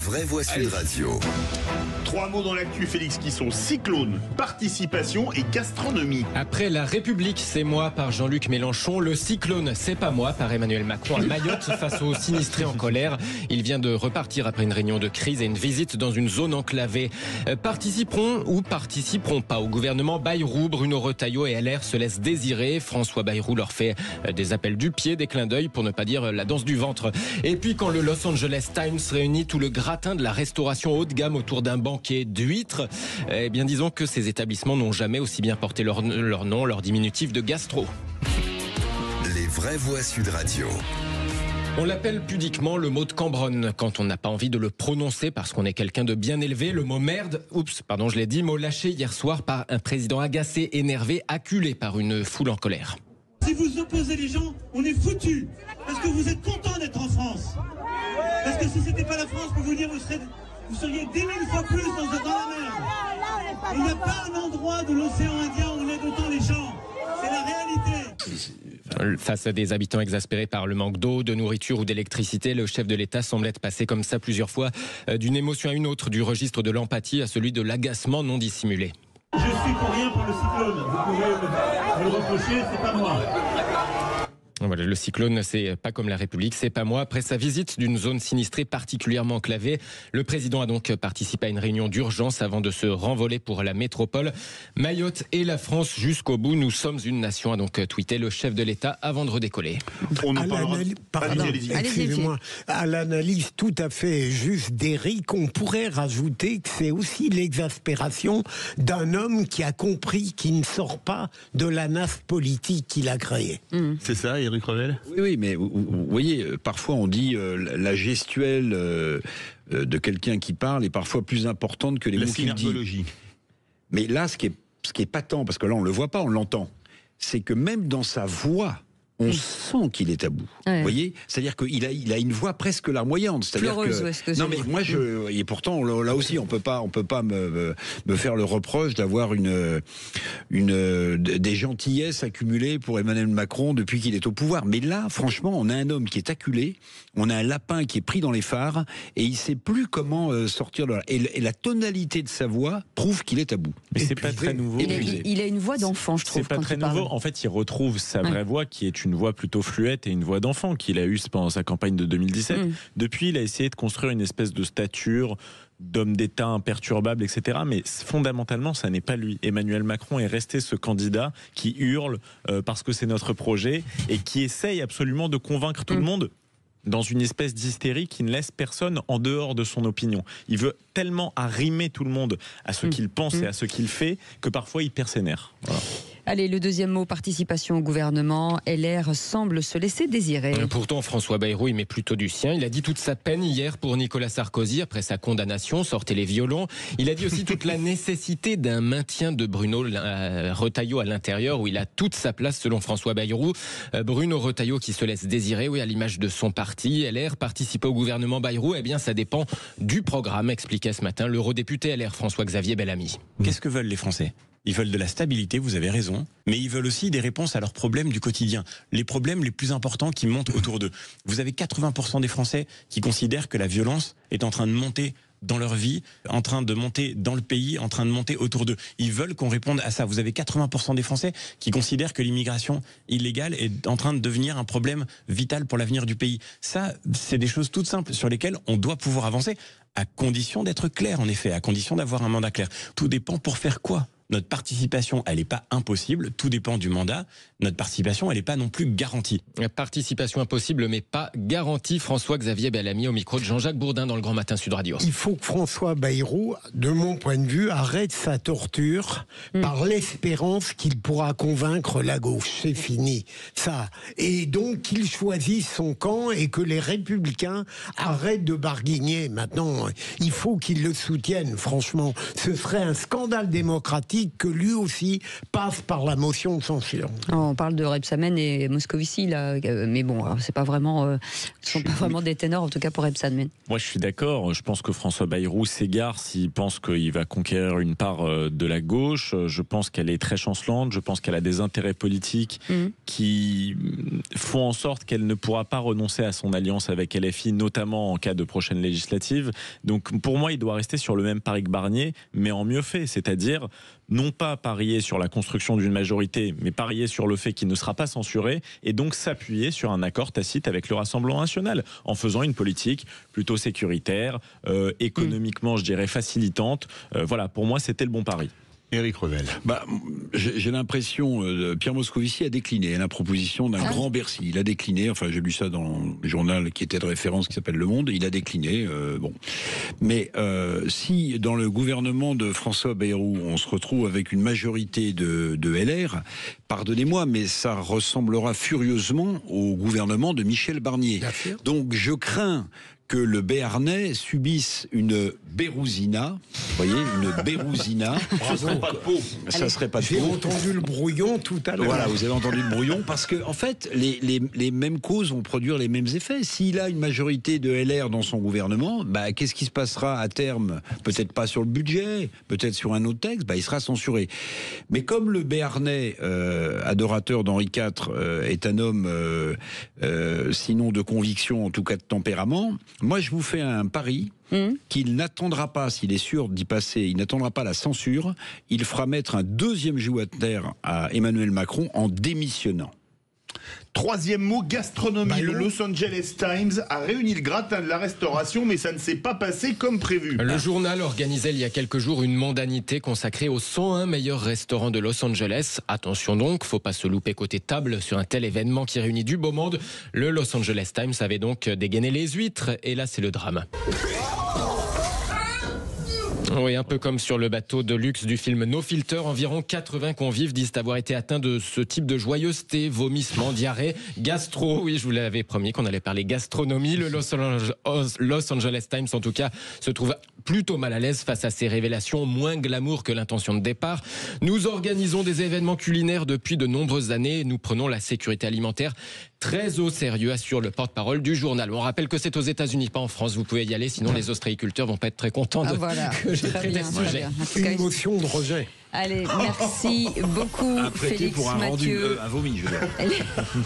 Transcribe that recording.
vraie voix Sud Radio. 3 mots dans l'actu, Félix, qui sont cyclone, participation et gastronomie. Après la République, c'est moi par Jean-Luc Mélenchon. Le cyclone, c'est pas moi par Emmanuel Macron à Mayotte face aux sinistrés en colère. Il vient de repartir après une réunion de crise et une visite dans une zone enclavée. Participeront ou participeront pas au gouvernement Bayrou? Bruno Retailleau et LR se laissent désirer. François Bayrou leur fait des appels du pied, des clins d'œil pour ne pas dire la danse du ventre. Et puis quand le Los Angeles Times réunit tout le gratin de la restauration haut de gamme autour d'un banquet d'huîtres, eh bien disons que ces établissements n'ont jamais aussi bien porté leur nom, leur diminutif de gastro. Les vraies voix Sud Radio. On l'appelle pudiquement le mot de Cambronne quand on n'a pas envie de le prononcer parce qu'on est quelqu'un de bien élevé. Le mot merde, je l'ai dit, mot lâché hier soir par un président agacé, énervé, acculé par une foule en colère. Si vous opposez les gens, on est foutus. Parce que vous êtes contents d'être en France. Parce que si c'était pas la France, pour vous dire, vous seriez 10 000 fois plus dans la merde. Il n'y a pas un endroit de l'océan Indien où on aide autant les gens. C'est la réalité. Face à des habitants exaspérés par le manque d'eau, de nourriture ou d'électricité, le chef de l'État semble être passé comme ça plusieurs fois d'une émotion à une autre, du registre de l'empathie à celui de l'agacement non dissimulé. Je suis pour rien pour le cyclone. Vous pouvez me le reprocher, c'est pas moi. Voilà, le cyclone, c'est pas comme la République, c'est pas moi. Après sa visite d'une zone sinistrée particulièrement enclavée, le président a donc participé à une réunion d'urgence avant de se renvoler pour la métropole. Mayotte et la France jusqu'au bout. Nous sommes une nation, a donc tweeté le chef de l'État avant de redécoller. On en parlera. Excusez-moi. À l'analyse tout à fait juste d'Éric, on pourrait rajouter que c'est aussi l'exaspération d'un homme qui a compris qu'il ne sort pas de la nasse politique qu'il a créée. C'est ça, Éric Revel ? Oui, mais vous voyez, parfois on dit la gestuelle de quelqu'un qui parle est parfois plus importante que les mots qu'il dit. Mais là, ce qui est patent, parce que là on le voit pas, on l'entend, c'est que même dans sa voix, on sent qu'il est à bout. Ouais. Vous voyez, c'est-à-dire qu'il a une voix presque larmoyante. C'est-à-dire non, mais moi et pourtant là aussi on peut pas me faire le reproche d'avoir des gentillesses accumulées pour Emmanuel Macron depuis qu'il est au pouvoir. Mais là, franchement, on a un homme qui est acculé, on a un lapin qui est pris dans les phares et il sait plus comment sortir de là. Et la tonalité de sa voix prouve qu'il est à bout. Mais c'est pas très nouveau. Il a une voix d'enfant, je trouve. C'est pas très nouveau. En fait, il retrouve sa vraie voix qui est une voix plutôt fluette et une voix d'enfant qu'il a eue pendant sa campagne de 2017. Depuis, il a essayé de construire une espèce de stature d'homme d'État imperturbable, etc. Mais fondamentalement, ça n'est pas lui. Emmanuel Macron est resté ce candidat qui hurle parce que c'est notre projet et qui essaye absolument de convaincre tout le monde dans une espèce d'hystérie qui ne laisse personne en dehors de son opinion. Il veut tellement arrimer tout le monde à ce qu'il pense et à ce qu'il fait que parfois il perd ses nerfs. Voilà. Allez, le deuxième mot, participation au gouvernement. LR semble se laisser désirer. Pourtant, François Bayrou, il met plutôt du sien. Il a dit toute sa peine hier pour Nicolas Sarkozy après sa condamnation. Sortez les violons. Il a dit aussi toute la nécessité d'un maintien de Bruno Retailleau à l'intérieur où il a toute sa place selon François Bayrou. Bruno Retailleau qui se laisse désirer, oui, à l'image de son parti. LR participer au gouvernement Bayrou, eh bien, ça dépend du programme, expliquait ce matin l'eurodéputé LR François-Xavier Bellamy. Qu'est-ce que veulent les Français ? Ils veulent de la stabilité, vous avez raison, mais ils veulent aussi des réponses à leurs problèmes du quotidien, les problèmes les plus importants qui montent autour d'eux. Vous avez 80% des Français qui considèrent que la violence est en train de monter dans leur vie, en train de monter dans le pays, en train de monter autour d'eux. Ils veulent qu'on réponde à ça. Vous avez 80% des Français qui considèrent que l'immigration illégale est en train de devenir un problème vital pour l'avenir du pays. Ça, c'est des choses toutes simples sur lesquelles on doit pouvoir avancer, à condition d'être clair, en effet, à condition d'avoir un mandat clair. Tout dépend pour faire quoi ? Notre participation, elle n'est pas impossible, tout dépend du mandat. Notre participation, elle n'est pas non plus garantie. Participation impossible, mais pas garantie. François-Xavier Bellamy au micro de Jean-Jacques Bourdin dans le Grand Matin Sud Radio. Il faut que François Bayrou, de mon point de vue, arrête sa torture par l'espérance qu'il pourra convaincre la gauche. C'est fini, ça. Et donc qu'il choisisse son camp et que les Républicains arrêtent de barguigner. Maintenant, il faut qu'ils le soutiennent, franchement. Ce serait un scandale démocratique politique que lui aussi passe par la motion de censure. On parle de Rebsamen et Moscovici là, mais bon, c'est pas vraiment, ce sont pas vraiment des ténors en tout cas pour Rebsamen. Moi, je suis d'accord. Je pense que François Bayrou s'égare s'il pense qu'il va conquérir une part de la gauche. Je pense qu'elle est très chancelante. Je pense qu'elle a des intérêts politiques qui font en sorte qu'elle ne pourra pas renoncer à son alliance avec LFI, notamment en cas de prochaine législative. Donc, pour moi, il doit rester sur le même pari que Barnier, mais en mieux fait, c'est-à-dire non pas parier sur la construction d'une majorité, mais parier sur le fait qu'il ne sera pas censuré et donc s'appuyer sur un accord tacite avec le Rassemblement national en faisant une politique plutôt sécuritaire, économiquement, je dirais, facilitante. Voilà, pour moi, c'était le bon pari. Éric Revel. J'ai l'impression, Pierre Moscovici a décliné la proposition d'un grand Bercy. Il a décliné, enfin j'ai lu ça dans le journal qui était de référence qui s'appelle Le Monde, il a décliné, bon. Mais si dans le gouvernement de François Bayrou, on se retrouve avec une majorité de LR, pardonnez-moi, mais ça ressemblera furieusement au gouvernement de Michel Barnier. Donc je crains que le Béarnais subisse une Bérouzina, vous voyez, une Bérouzina. Ça serait pas de peau. J'ai entendu le brouillon tout à l'heure. Voilà, vous avez entendu le brouillon, parce que en fait, les mêmes causes vont produire les mêmes effets. S'il a une majorité de LR dans son gouvernement, qu'est-ce qui se passera à terme? Peut-être pas sur le budget, peut-être sur un autre texte, il sera censuré. Mais comme le Béarnais, adorateur d'Henri IV, est un homme, sinon de conviction, en tout cas de tempérament, moi, je vous fais un pari qu'il n'attendra pas, s'il est sûr d'y passer, il n'attendra pas la censure, il fera mettre un deuxième genou à terre à Emmanuel Macron en démissionnant. Troisième mot, gastronomie. Le Los Angeles Times a réuni le gratin de la restauration, mais ça ne s'est pas passé comme prévu. Le journal organisait il y a quelques jours une mondanité consacrée aux 101 meilleurs restaurants de Los Angeles. Attention donc, faut pas se louper côté table sur un tel événement qui réunit du beau monde. Le Los Angeles Times avait donc dégainé les huîtres, et là c'est le drame. Oui, un peu comme sur le bateau de luxe du film No Filter, environ 80 convives disent avoir été atteints de ce type de joyeuseté, vomissements, diarrhée, gastro. Oui, je vous l'avais promis qu'on allait parler gastronomie. Le Los Angeles Times, en tout cas, se trouve plutôt mal à l'aise face à ces révélations, moins glamour que l'intention de départ. Nous organisons des événements culinaires depuis de nombreuses années. Nous prenons la sécurité alimentaire très au sérieux, assure le porte-parole du journal. On rappelle que c'est aux États-Unis, pas en France. Vous pouvez y aller, sinon les ostréiculteurs vont pas être très contents que j'ai traité ce sujet. Une motion de rejet. Allez, merci beaucoup, Félix pour un Mathieu. rendu, un vomi, je veux dire.